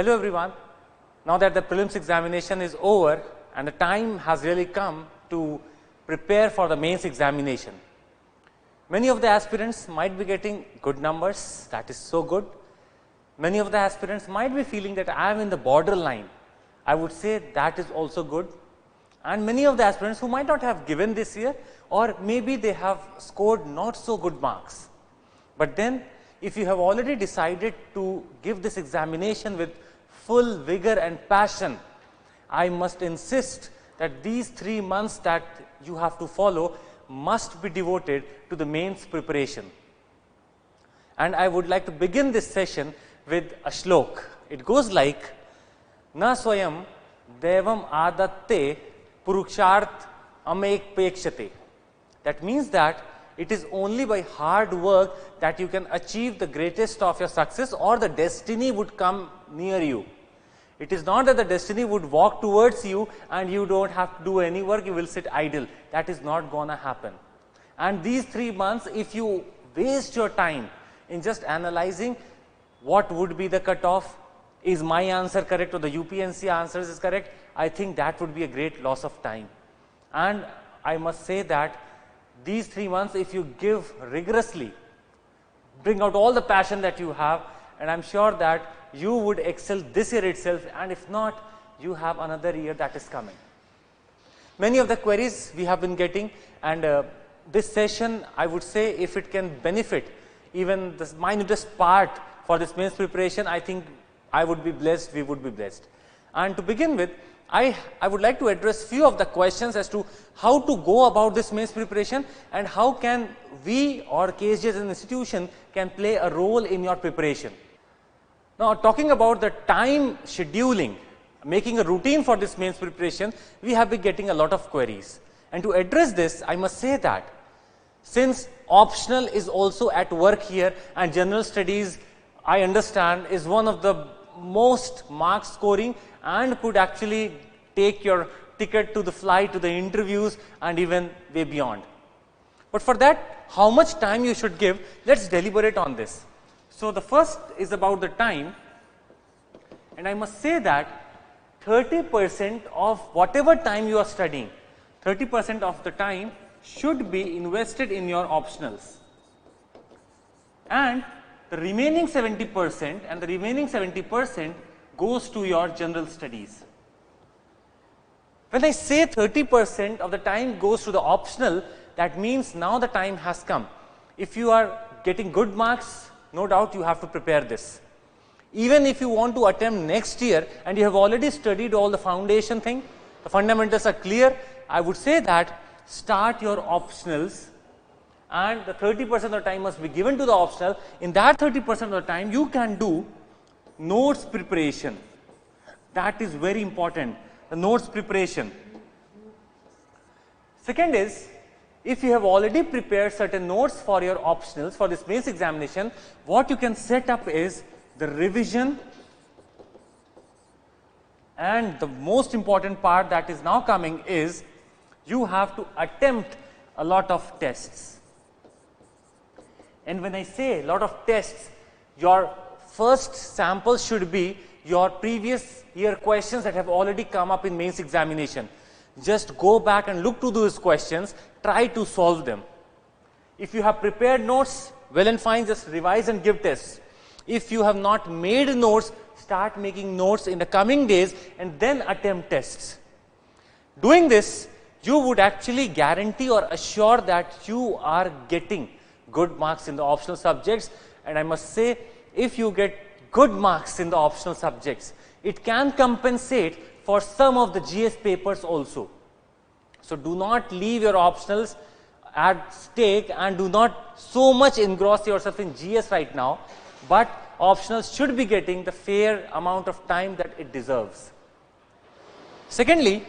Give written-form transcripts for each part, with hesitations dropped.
Hello everyone. Now that the prelims examination is over and the time has really come to prepare for the mains examination. Many of the aspirants might be getting good numbers, that is so good. Many of the aspirants might be feeling that I am in the borderline. I would say that is also good. And many of the aspirants who might not have given this year, or maybe they have scored not so good marks. But then if you have already decided to give this examination with full vigor and passion, I must insist that these 3 months that you have to follow must be devoted to the mains preparation. And I would like to begin this session with a shlok. It goes like, Na swayam devam adatte purukshart amek pekshate. That means that it is only by hard work that you can achieve the greatest of your success, or the destiny would come near you. It is not that the destiny would walk towards you and you don't have to do any work, you will sit idle. That is not gonna happen. And these 3 months, if you waste your time in just analyzing what would be the cutoff, is my answer correct or the UPNC answers is correct, I think that would be a great loss of time. And I must say that these 3 months, if you give rigorously, bring out all the passion that you have, and I am sure that you would excel this year itself, and if not, you have another year that is coming. Many of the queries we have been getting, and this session, I would say, if it can benefit even the minutest part for this mains preparation, I think I would be blessed, we would be blessed. And to begin with, I would like to address few of the questions as to how to go about this mains preparation and how can we or KSG as an institution can play a role in your preparation. Now, talking about the time scheduling, making a routine for this mains preparation, we have been getting a lot of queries. And to address this, I must say that since optional is also at work here and general studies, I understand, is one of the most mark scoring and could actually take your ticket to the flight, to the interviews and even way beyond. But for that, how much time you should give, let's deliberate on this. So, the first is about the time, and I must say that 30% of whatever time you are studying, 30% of the time should be invested in your optionals, and the remaining 70% and the remaining 70% goes to your general studies. When I say 30% of the time goes to the optional, that means now the time has come. If you are getting good marks, no doubt you have to prepare this. Even if you want to attempt next year and you have already studied all the foundation thing, the fundamentals are clear, I would say that start your optionals, and the 30% of the time must be given to the optional. In that 30% of the time, you can do notes preparation. That is very important, the notes preparation. Second is, if you have already prepared certain notes for your optionals for this mains examination, what you can set up is the revision, and the most important part that is now coming is you have to attempt a lot of tests. And when I say a lot of tests, your first sample should be your previous year questions that have already come up in mains examination. Just go back and look to those questions, try to solve them. If you have prepared notes, well and fine, just revise and give tests. If you have not made notes, start making notes in the coming days and then attempt tests. Doing this, you would actually guarantee or assure that you are getting good marks in the optional subjects. And I must say, if you get good marks in the optional subjects, it can compensate for some of the GS papers also. So, do not leave your optionals at stake and do not so much engross yourself in GS right now, but optionals should be getting the fair amount of time that it deserves. Secondly,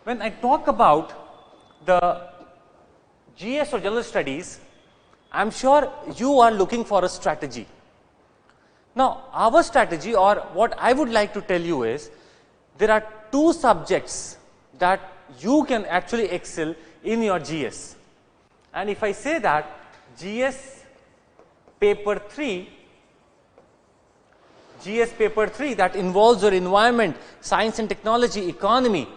when I talk about the GS or general studies, I am sure you are looking for a strategy. Now, our strategy, or what I would like to tell you is, there are 2 subjects that you can actually excel in your GS. And if I say that GS paper 3 GS paper 3 that involves your environment, science and technology, economy,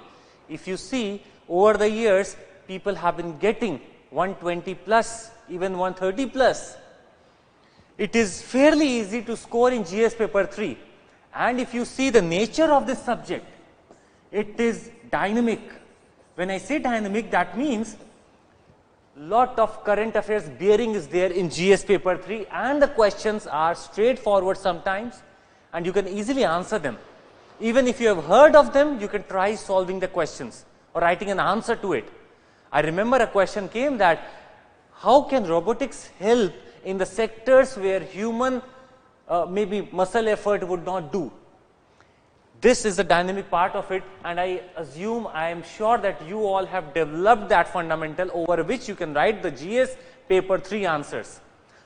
if you see over the years, people have been getting 120 plus, even 130 plus. It is fairly easy to score in GS paper 3. And if you see the nature of this subject, it is dynamic. When I say dynamic, that means lot of current affairs bearing is there in GS paper 3, and the questions are straightforward sometimes, and you can easily answer them. Even if you have heard of them, you can try solving the questions or writing an answer to it. I remember a question came that how can robotics help in the sectors where human maybe muscle effort would not do. This is the dynamic part of it, and I assume, I am sure that you all have developed that fundamental over which you can write the GS paper 3 answers.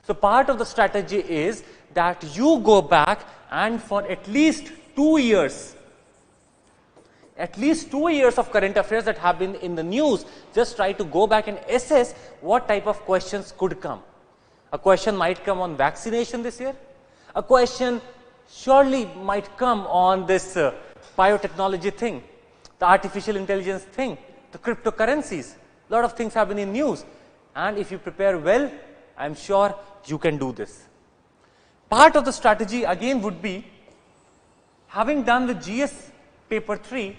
So part of the strategy is that you go back and for at least 2 years, of current affairs that have been in the news, just try to go back and assess what type of questions could come. A question might come on vaccination this year. A question surely might come on this biotechnology thing, the artificial intelligence thing, the cryptocurrencies. A lot of things have been in news, and if you prepare well, I am sure you can do this. Part of the strategy again would be, having done the GS paper 3,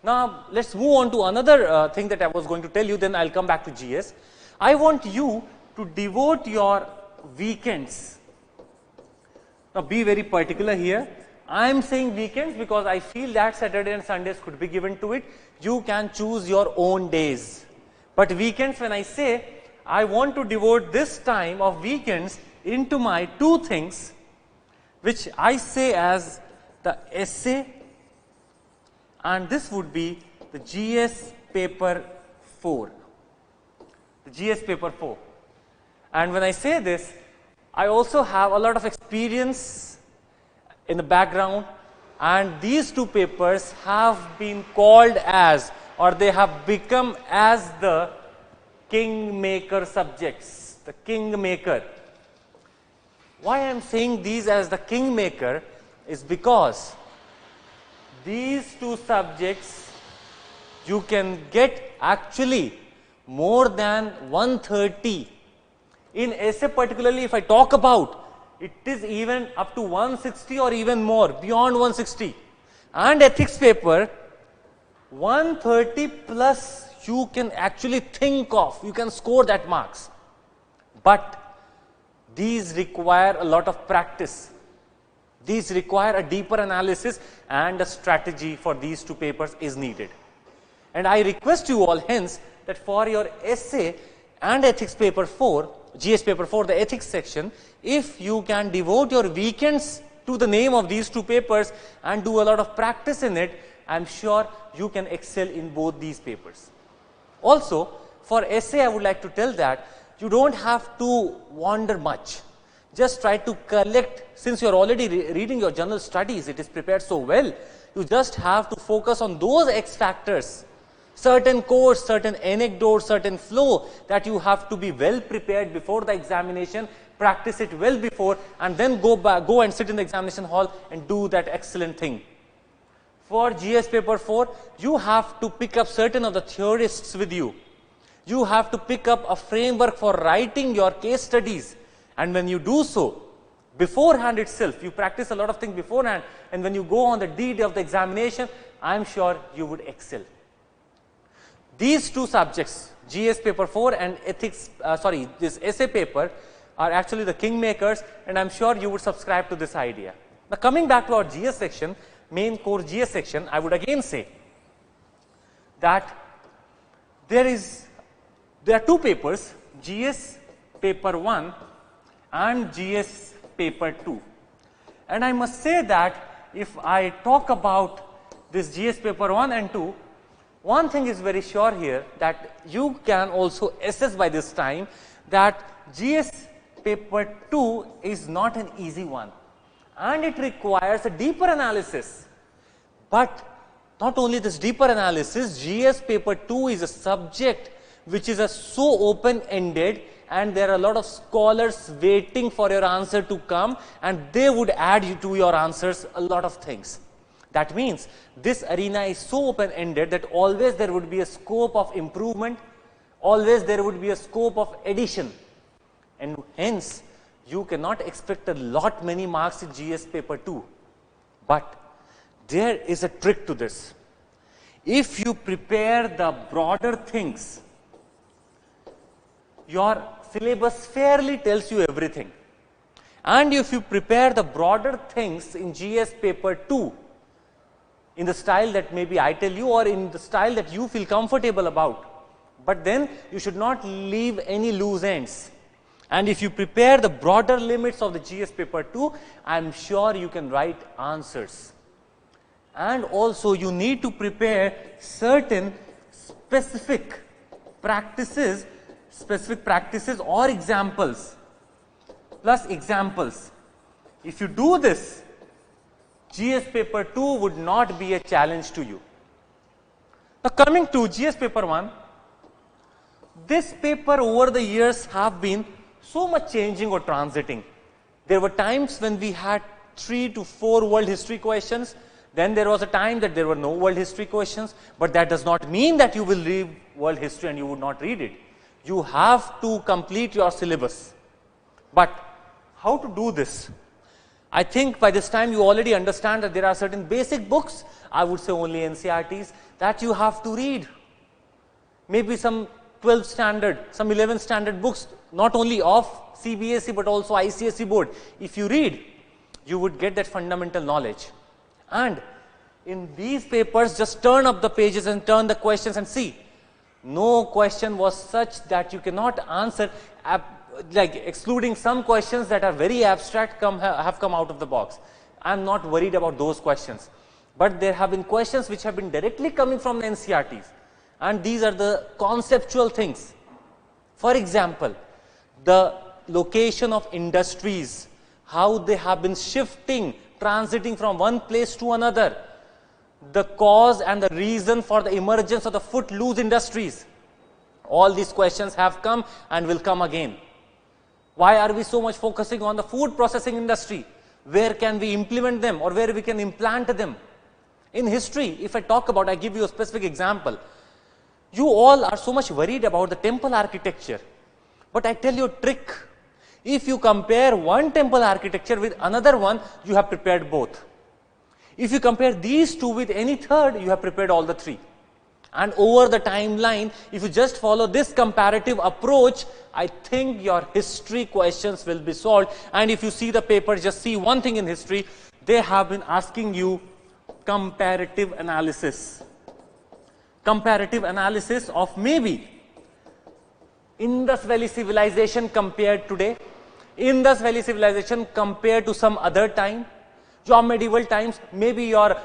now let's move on to another thing that I was going to tell you, then I'll come back to GS. I want you to devote your weekends. Now be very particular here. I am saying weekends because I feel that Saturday and Sundays could be given to it. You can choose your own days. But weekends, when I say, I want to devote this time of weekends into my 2 things, which I say as the essay, and this would be the GS paper 4. The GS paper 4. And when I say this, I also have a lot of experience in the background, and these 2 papers have been called as, or they have become as, the kingmaker subjects, the kingmaker. Why I am saying these as the kingmaker is because these 2 subjects you can get actually more than 130. In essay particularly, if I talk about, it is even up to 160 or even more, beyond 160. And ethics paper, 130 plus you can actually think of, you can score that marks. But these require a lot of practice. These require a deeper analysis, and a strategy for these 2 papers is needed. And I request you all hence that for your essay and ethics paper 4, GS paper 4, the ethics section, if you can devote your weekends to the name of these 2 papers and do a lot of practice in it, I am sure you can excel in both these papers. Also, for essay, I would like to tell that you don't have to wander much. Just try to collect, since you are already reading your general studies, it is prepared so well, you just have to focus on those X factors, certain course, certain anecdote, certain flow that you have to be well prepared before the examination, practice it well before, and then go and sit in the examination hall and do that excellent thing. For GS paper 4, you have to pick up certain of the theorists with you. You have to pick up a framework for writing your case studies, and when you do so, beforehand itself, you practice a lot of things beforehand, and when you go on the D day of the examination, I am sure you would excel. These 2 subjects, GS paper 4 and ethics, this essay paper, are actually the kingmakers, and I am sure you would subscribe to this idea. Now coming back to our GS section, main core GS section, I would again say that there are 2 papers, GS paper 1 and GS paper 2. And I must say that if I talk about this GS paper 1 and 2, one thing is very sure here, that you can also assess by this time that GS paper 2 is not an easy one, and it requires a deeper analysis. But not only this deeper analysis, GS paper 2 is a subject which is so open-ended, and there are a lot of scholars waiting for your answer to come, and they would add you to your answers a lot of things. That means this arena is so open-ended that always there would be a scope of improvement, always there would be a scope of addition, and hence you cannot expect a lot many marks in GS paper 2. But there is a trick to this. If you prepare the broader things, your syllabus fairly tells you everything. And if you prepare the broader things in GS paper 2, in the style that maybe I tell you or in the style that you feel comfortable about, but then you should not leave any loose ends. And if you prepare the broader limits of the GS paper 2, I am sure you can write answers. And also you need to prepare certain specific practices or examples, plus examples. If you do this, GS paper 2 would not be a challenge to you. Now coming to GS paper 1, this paper over the years have been so much changing or transiting. There were times when we had 3 to 4 world history questions, then there was a time that there were no world history questions, but that does not mean that you will read world history and you would not read it. You have to complete your syllabus. But how to do this? I think by this time you already understand that there are certain basic books, I would say only NCERTs, that you have to read. Maybe some 12th standard, some 11th standard books, not only of CBSE but also ICSE board. If you read, you would get that fundamental knowledge. And in these papers, just turn up the pages and turn the questions and see. No question was such that you cannot answer, like excluding some questions that are very abstract have come out of the box. I am not worried about those questions. But there have been questions which have been directly coming from the NCERTs. And these are the conceptual things. For example, the location of industries, how they have been shifting, transiting from one place to another, the cause and the reason for the emergence of the footloose industries. All these questions have come and will come again. Why are we so much focusing on the food processing industry? Where can we implement them or where we can implant them? In history, if I talk about, I give you a specific example. You all are so much worried about the temple architecture. But I tell you a trick. If you compare one temple architecture with another one, you have prepared both. If you compare these two with any third, you have prepared all the three. And over the timeline, if you just follow this comparative approach, I think your history questions will be solved. And if you see the paper, just see one thing in history, they have been asking you comparative analysis. Comparative analysis of maybe Indus Valley civilization compared today, Indus Valley civilization compared to some other time, your medieval times, maybe your,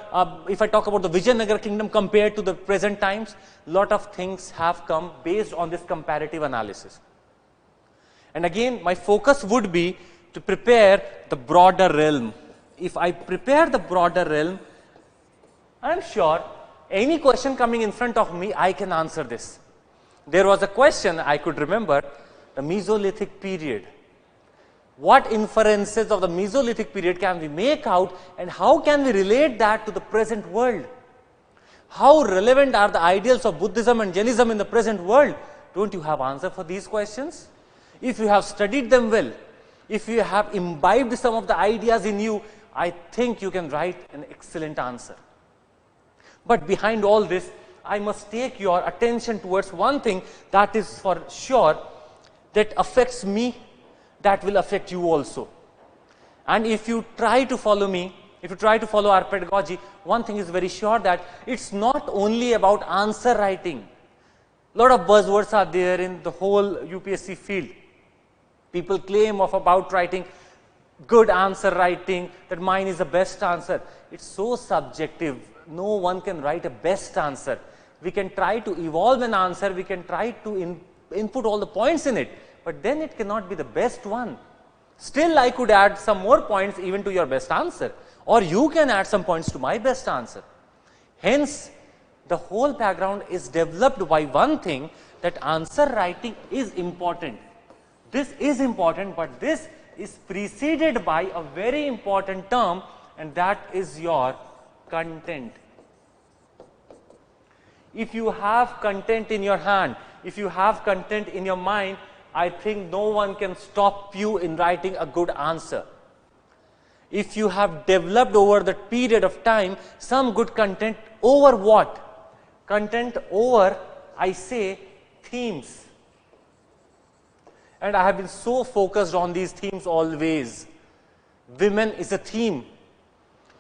if I talk about the Vijayanagar kingdom compared to the present times, lot of things have come based on this comparative analysis. And again, my focus would be to prepare the broader realm. If I prepare the broader realm, I am sure any question coming in front of me, I can answer this. There was a question I could remember, the Mesolithic period. What inferences of the Mesolithic period can we make out and how can we relate that to the present world? How relevant are the ideals of Buddhism and Jainism in the present world? Don't you have answer for these questions? If you have studied them well, if you have imbibed some of the ideas in you, I think you can write an excellent answer. But behind all this, I must take your attention towards one thing that is for sure that affects me, that will affect you also. And if you try to follow me, if you try to follow our pedagogy, one thing is very sure that it's not only about answer writing. A lot of buzzwords are there in the whole UPSC field. People claim of about writing good answer writing, that mine is the best answer. It's so subjective. No one can write a best answer. We can try to evolve an answer, we can try to input all the points in it, but then it cannot be the best one. Still, I could add some more points even to your best answer, or you can add some points to my best answer. Hence, the whole background is developed by one thing, that answer writing is important. This is important, but this is preceded by a very important term, and that is your content. If you have content in your hand, if you have content in your mind, I think no one can stop you in writing a good answer. If you have developed over the period of time some good content over what? Content over, I say, themes. And I have been so focused on these themes always. Women is a theme.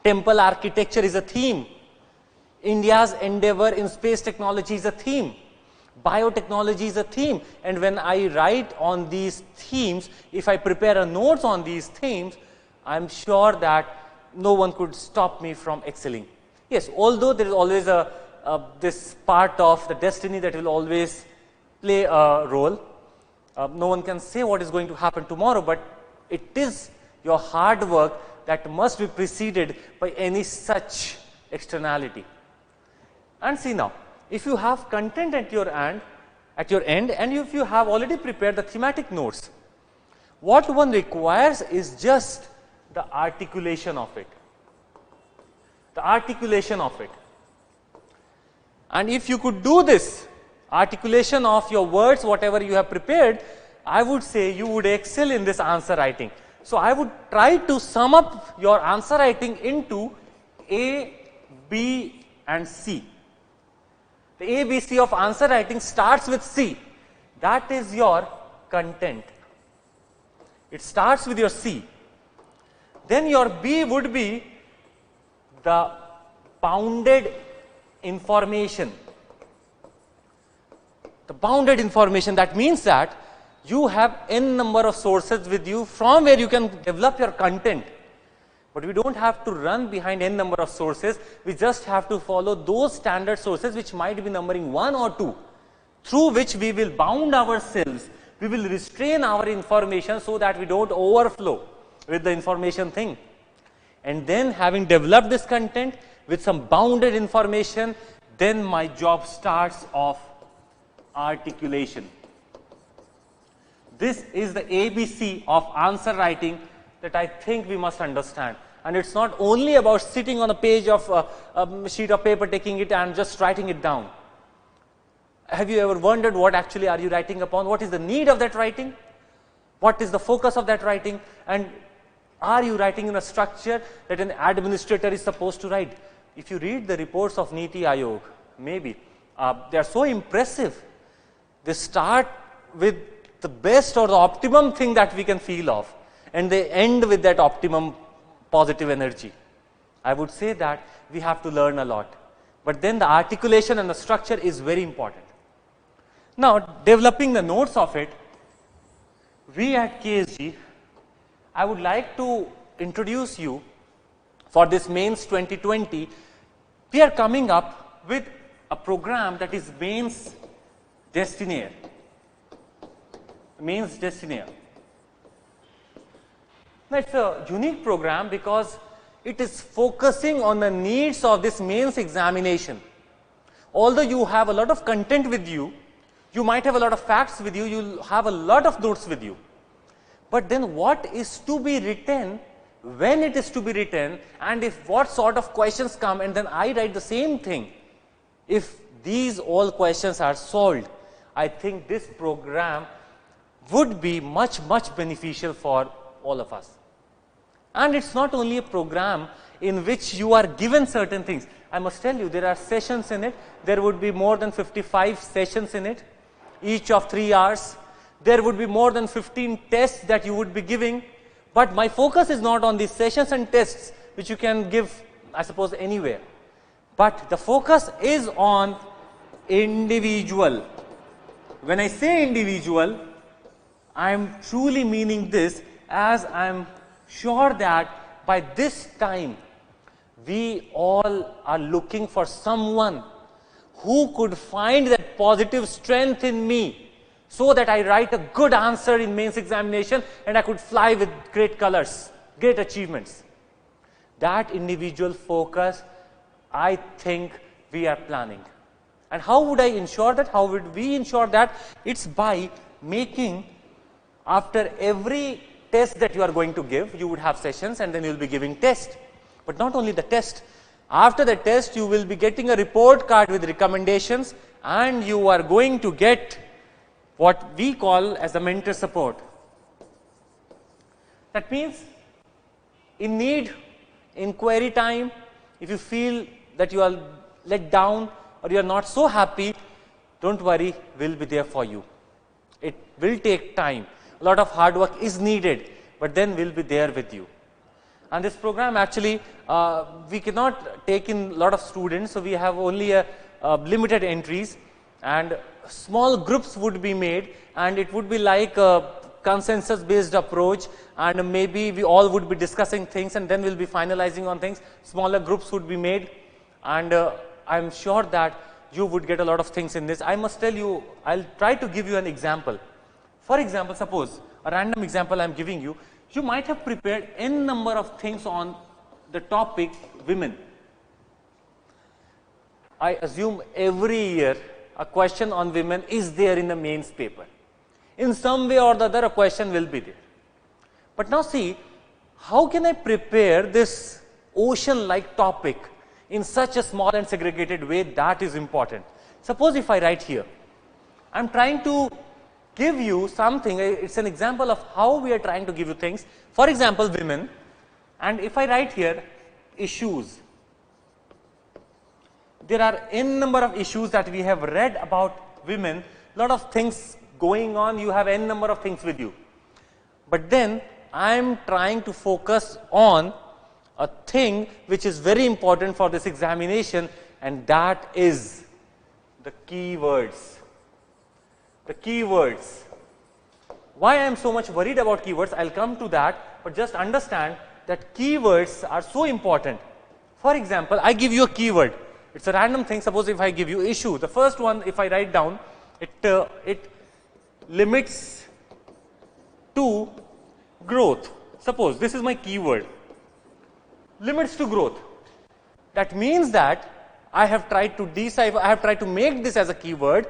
Temple architecture is a theme. India's endeavor in space technology is a theme. Biotechnology is a theme. And when I write on these themes, if I prepare a notes on these themes, I'm sure that no one could stop me from excelling. Yes, although there is always this part of the destiny that will always play a role. No one can say what is going to happen tomorrow, but it is your hard work that must be preceded by any such externality. And see now, if you have content at your end, and if you have already prepared the thematic notes, what one requires is just the articulation of it. The articulation of it. And if you could do this, articulation of your words, whatever you have prepared, I would say you would excel in this answer writing. So I would try to sum up your answer writing into A, B, and C. The ABC of answer writing starts with C. That is your content. It starts with your C. Then your B would be the bounded information. The bounded information, that means that you have n number of sources with you from where you can develop your content. But we don't have to run behind n number of sources, we just have to follow those standard sources which might be numbering 1 or 2, through which we will bound ourselves, we will restrain our information so that we don't overflow with the information thing. And then having developed this content with some bounded information, then my job starts of articulation. This is the ABC of answer writing that I think we must understand. And it's not only about sitting on a page of a sheet of paper, taking it and just writing it down. Have you ever wondered what actually are you writing upon? What is the need of that writing? What is the focus of that writing? And are you writing in a structure that an administrator is supposed to write? If you read the reports of Niti Aayog, maybe, they are so impressive. They start with the best or the optimum thing that we can feel of, and they end with that optimum positive energy. I would say that we have to learn a lot. But then the articulation and the structure is very important. Now, developing the notes of it, we at KSG, I would like to introduce you for this Mains 2020. We are coming up with a program that is Mains Destinaire. Mains Destinaire. Now, it's a unique program because it is focusing on the needs of this mains examination. Although you have a lot of content with you, you might have a lot of facts with you, you'll have a lot of notes with you. But then what is to be written, when it is to be written, and if what sort of questions come, and then I write the same thing. If these all questions are solved, I think this program would be much beneficial for all of us. And it's not only a program in which you are given certain things. I must tell you, there are sessions in it. There would be more than 55 sessions in it, each of 3 hours. There would be more than 15 tests that you would be giving. But my focus is not on these sessions and tests, which you can give, I suppose, anywhere. But the focus is on individual. When I say individual, I am truly meaning this, as I am sure that by this time, we all are looking for someone who could find that positive strength in me, so that I write a good answer in mains examination and I could fly with great colors, great achievements. That individual focus, I think we are planning. And how would I ensure that? How would we ensure that? It's by making After every test that you are going to give, you would have sessions and then you will be giving test. But not only the test, after the test you will be getting a report card with recommendations, and you are going to get what we call as a mentor support. That means in need, in query time, if you feel that you are let down or you are not so happy, don't worry, we will be there for you. It will take time, a lot of hard work is needed, but then we will be there with you. And this program actually, we cannot take in a lot of students, so we have only a limited entries, and small groups would be made, and it would be like a consensus based approach, and maybe we all would be discussing things and then we will be finalizing on things. Smaller groups would be made, and I am sure that you would get a lot of things in this. I must tell you, I will try to give you an example. For example, suppose a random example I am giving you, you might have prepared n number of things on the topic women. I assume every year a question on women is there in the mains paper. In some way or the other, a question will be there. But now see, how can I prepare this ocean like topic in such a small and segregated way? That is important. Suppose if I write here, I am trying to give you something, it's an example of how we are trying to give you things. For example, women, and if I write here issues, there are n number of issues that we have read about women, lot of things going on, you have n number of things with you. But then I am trying to focus on a thing which is very important for this examination, and that is the keywords. The keywords. Why I am so much worried about keywords, I will come to that, but just understand that keywords are so important. For example, I give you a keyword, it is a random thing. Suppose if I give you issue, the first one if I write down, it limits to growth. Suppose this is my keyword, limits to growth. That means that I have tried to decipher, I have tried to make this as a keyword,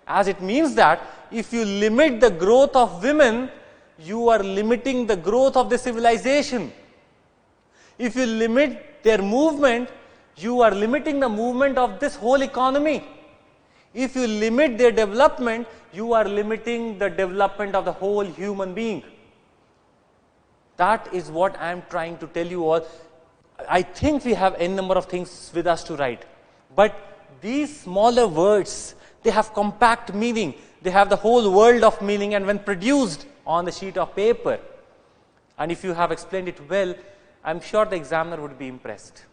as it means that if you limit the growth of women, you are limiting the growth of the civilization. If you limit their movement, you are limiting the movement of this whole economy. If you limit their development, you are limiting the development of the whole human being. That is what I am trying to tell you all. I think we have n number of things with us to write, but these smaller words, they have compact meaning, they have the whole world of meaning, and when produced on the sheet of paper, and if you have explained it well, I am sure the examiner would be impressed.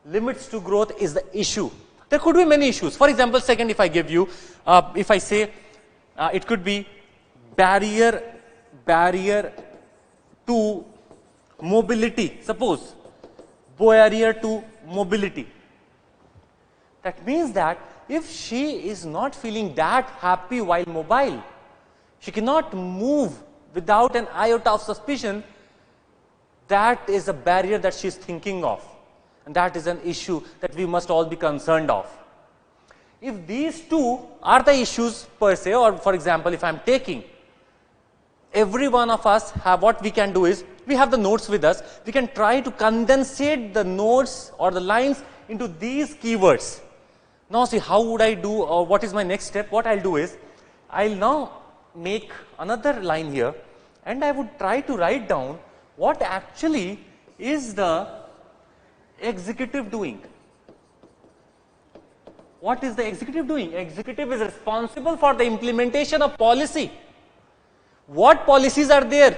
Limits to growth is the issue. There could be many issues. For example, second, if I give you, if I say it could be barrier to mobility. Suppose barrier to mobility. That means that if she is not feeling that happy while mobile, she cannot move without an iota of suspicion, that is a barrier that she is thinking of. And that is an issue that we must all be concerned of. If these two are the issues per se, or for example, if I am taking, every one of us have, what we can do is, we have the notes with us, we can try to condensate the notes or the lines into these keywords. Now see, how would I do, or what is my next step? What I will do is, I will now make another line here, and I would try to write down what actually is the executive doing. What is the executive doing? Executive is responsible for the implementation of policy. What policies are there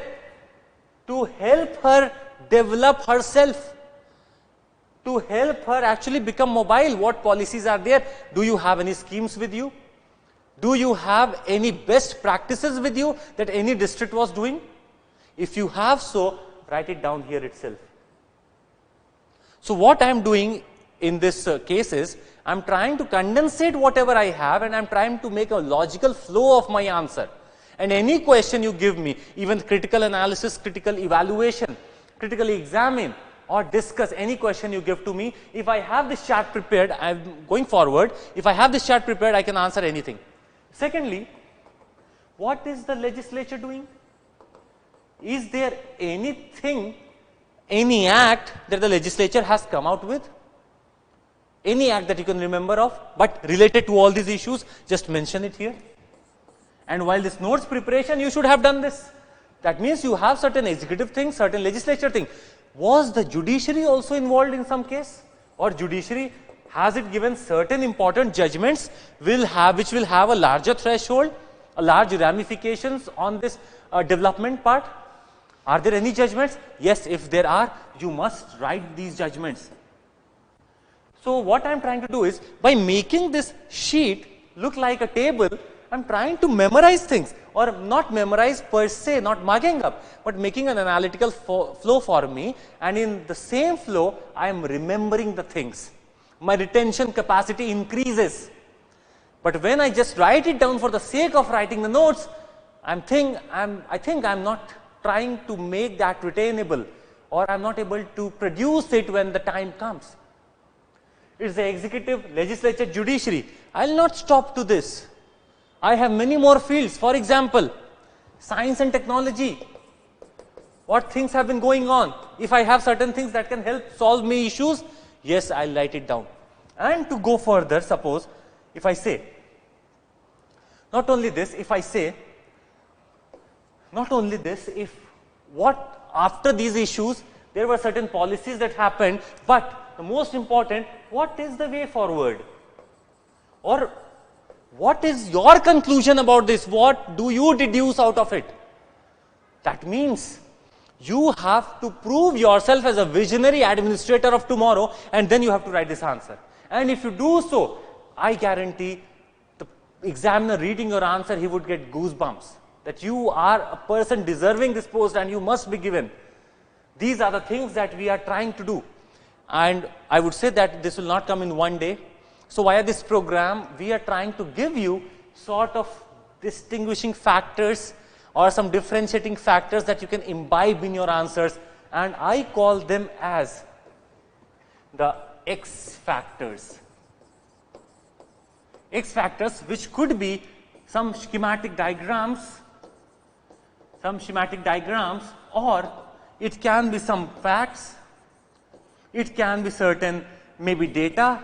to help her develop herself, to help her actually become mobile? What policies are there? Do you have any schemes with you? Do you have any best practices with you that any district was doing? If you have so, write it down here itself. So what I am doing in this case is, I am trying to condensate whatever I have, and I am trying to make a logical flow of my answer. And any question you give me, even critical analysis, critical evaluation, critically examine or discuss any question you give to me, if I have this chart prepared, I am going forward, if I have this chart prepared, I can answer anything. Secondly, what is the legislature doing? is there anything, any act that the legislature has come out with? Any act that you can remember of, but related to all these issues, just mention it here. And while this notes preparation, you should have done this. That means you have certain executive things, certain legislature thing. Was the judiciary also involved in some case? Or judiciary, has it given certain important judgments which will have a larger threshold, a large ramifications on this development part? Are there any judgments? Yes, if there are, you must write these judgments. So what I am trying to do is, by making this sheet look like a table, I am trying to memorize things, or not memorize per se, not mugging up, but making an analytical flow for me, and in the same flow, I am remembering the things. My retention capacity increases. But when I just write it down for the sake of writing the notes, I think I'm not trying to make that retainable, or I'm not able to produce it when the time comes. It's the executive, legislature, judiciary. I'll not stop to this. I have many more fields. For example, science and technology. What things have been going on? If I have certain things that can help solve me issues, yes, I'll write it down. And to go further, suppose if I say, not only this, if after these issues, there were certain policies that happened, but the most important, what is the way forward? Or what is your conclusion about this? What do you deduce out of it? That means you have to prove yourself as a visionary administrator of tomorrow, and then you have to write this answer. And if you do so, I guarantee the examiner reading your answer, he would get goosebumps that you are a person deserving this post and you must be given. These are the things that we are trying to do. And I would say that this will not come in one day. So via this program, we are trying to give you sort of distinguishing factors or some differentiating factors that you can imbibe in your answers, and I call them as the X factors. X factors, which could be some schematic diagrams, or it can be some facts, it can be certain maybe data,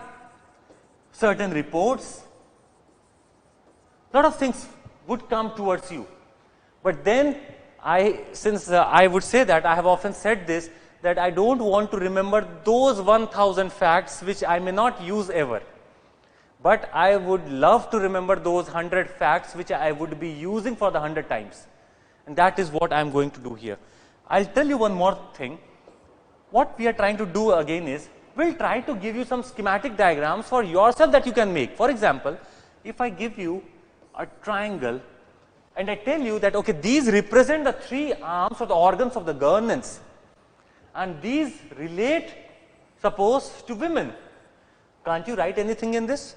certain reports. Lot of things would come towards you. But then I would say that I have often said this, that I don't want to remember those 1000 facts which I may not use ever. But I would love to remember those 100 facts which I would be using for the 100 times. And that is what I am going to do here. I'll tell you one more thing. What we are trying to do again is, we'll try to give you some schematic diagrams for yourself that you can make. For example, if I give you a triangle and I tell you that, okay, these represent the 3 arms or the organs of the governance, and these relate, suppose, to women. Can't you write anything in this?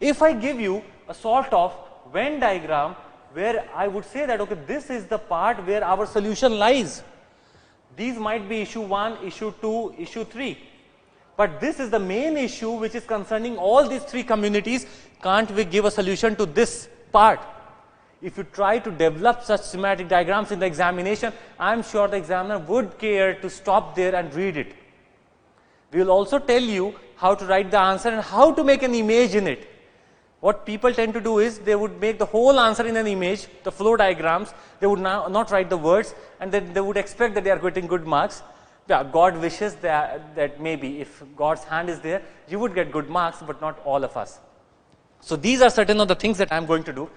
If I give you a sort of Venn diagram where I would say that, okay, this is the part where our solution lies. These might be issue 1, issue 2, issue 3. But this is the main issue which is concerning all these 3 communities. Can't we give a solution to this part? If you try to develop such schematic diagrams in the examination, I am sure the examiner would care to stop there and read it. We will also tell you how to write the answer and how to make an image in it. What people tend to do is, they would make the whole answer in an image, the flow diagrams, they would not write the words, and then they would expect that they are getting good marks. Yeah, God wishes that maybe if God's hand is there, you would get good marks, but not all of us. So these are certain of the things that I am going to do.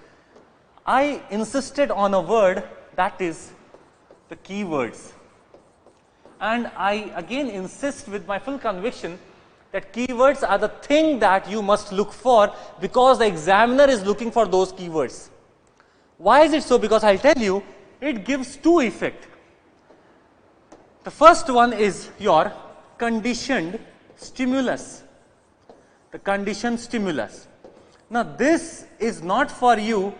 I insisted on a word, that is the keywords. And I again insist with my full conviction that keywords are the thing that you must look for, because the examiner is looking for those keywords. Why is it so? Because I'll tell you, it gives 2 effects. The first one is your conditioned stimulus. The conditioned stimulus. Now this is not for you,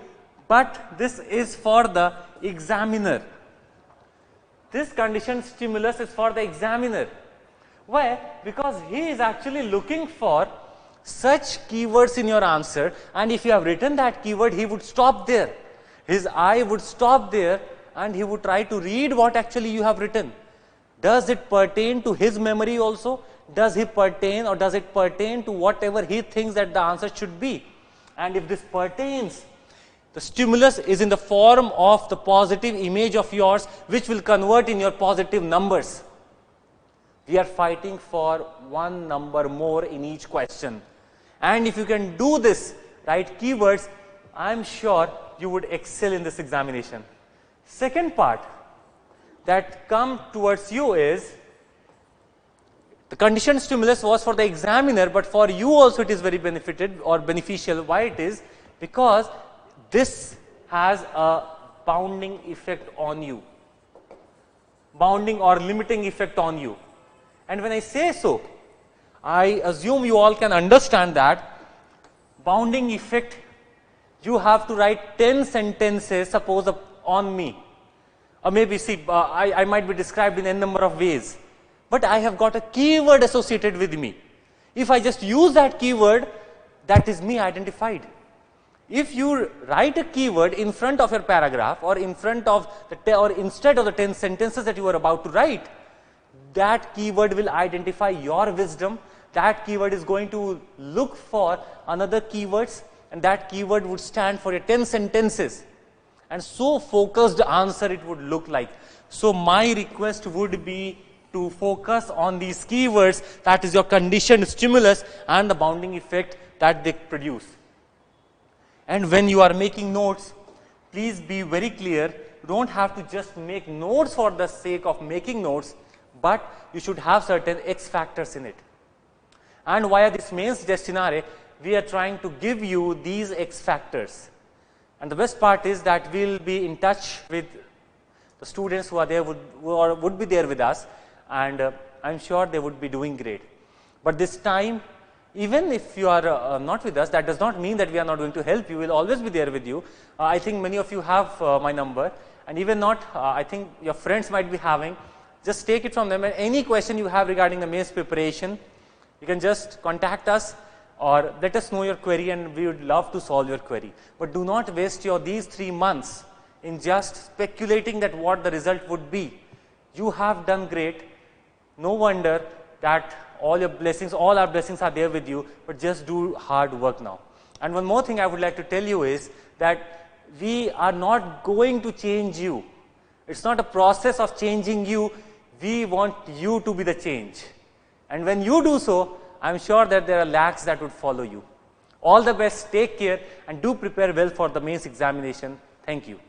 but this is for the examiner. This conditioned stimulus is for the examiner. Why? Because he is actually looking for such keywords in your answer, and if you have written that keyword, he would stop there. His eye would stop there, and he would try to read what actually you have written. Does it pertain to his memory also? Does it pertain to whatever he thinks that the answer should be? And if this pertains, the stimulus is in the form of the positive image of yours, which will convert in your positive numbers. We are fighting for one number more in each question. And if you can do this, right keywords, I am sure you would excel in this examination. Second part that come towards you is, the conditioned stimulus was for the examiner, but for you also it is very beneficial. Why it is? Because this has a bounding effect on you, bounding or limiting effect on you. And when I say so, I assume you all can understand that bounding effect, you have to write 10 sentences, suppose on me. Or maybe see, I might be described in a number of ways, but I have got a keyword associated with me. If I just use that keyword, that is me identified. If you write a keyword in front of your paragraph, or in front of or instead of the 10 sentences that you are about to write, that keyword will identify your wisdom. That keyword is going to look for another keywords, and that keyword would stand for your 10 sentences. And so focused answer it would look like. So my request would be to focus on these keywords, that is your conditioned stimulus and the bounding effect that they produce. And when you are making notes, please be very clear. You don't have to just make notes for the sake of making notes, but you should have certain X factors in it. And via this mains destinare, we are trying to give you these X factors. And the best part is that we will be in touch with the students who are there, would be there with us, and I am sure they would be doing great. But this time, even if you are not with us, that does not mean that we are not going to help you. We will always be there with you. I think many of you have my number, and even not, I think your friends might be having. Just take it from them, and any question you have regarding the mains preparation, you can just contact us or let us know your query, and we would love to solve your query. But do not waste these 3 months in just speculating that what the result would be. You have done great. No wonder that all your blessings, all our blessings are there with you, but just do hard work now. And one more thing I would like to tell you is that we are not going to change you. It's not a process of changing you. We want you to be the change. And when you do so, I'm sure that there are lakhs that would follow you. All the best, take care, and do prepare well for the mains examination. Thank you.